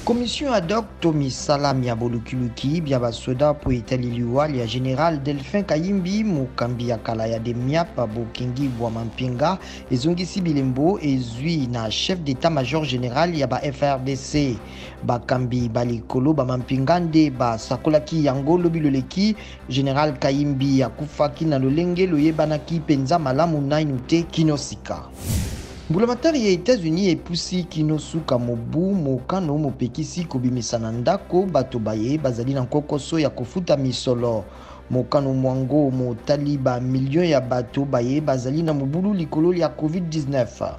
Commission ad hoc Tomi Salam ya Bolukuluki bia basoda po italiliwali ya General Delphin Kayimbi mukambi ya kala ya de miapa bokengi bwa mampinga ezongisi bilembo ezui na chef d'état-major général ya ba FRDC bakambi balikolo ba mampinga nde basakolaki yango lobi loleki General Kayimbi akufaki na lolenge loyebanaki penza malamu nainu te kinosika. Mbulamatari ya États-Unis epusi kinosuka mobu mokano mopekisi kobimisa na ndako bato baye bazali na nkokoso ya kofuta misolo mokano mwango motali ba million ya bato baye bazali na mobulu likolo ya COVID-19.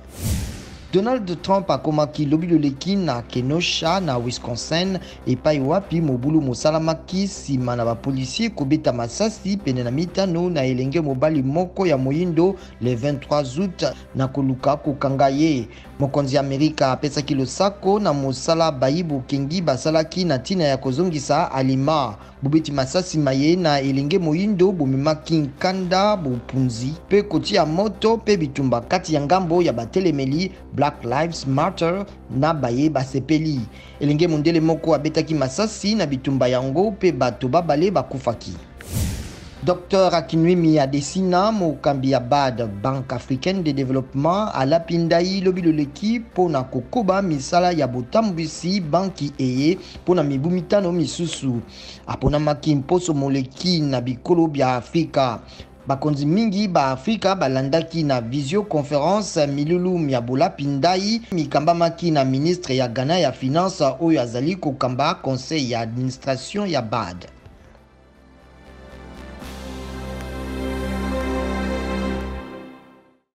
Donald Trump akomaki lobi loleki na Kenosha na Wisconsin epai wapi mobulu mosalamaki nsima na bapolisier kobeta masasi pene na mitano na elenge mobali moko ya moyindo le 23 août na koluka kokanga ye. Mokonzi Amerika apesaki losako na mosala bayibo kengi basalaki na tina ya kozongisa alima bobeti masasi maye na elenge moyindo bomemaki nkanda bopunzi pe kotia moto pe bitumba kati ya ngambo ya batelemeli Black Lives Matter na baye basepeli. Elenge mondele moko abetaki masasi na bitumba yango pe bato babale bakufaki. Dr Akinwumi Adesina mokambi ya BAD Banque Africaine de Développement alapindai lobi loleki pona kokoba misala ya botambwisi banki eye pona mibu mitano misusu apona maki mposo moleki na bikolo bya Afrika. Bakonzi mingi ba Afrika balandaki na visioconférence milulu mya bolapindai mikambamaki na ministre ya Ghana ya finance oyo azali kokamba conseil ya administration ya BAD.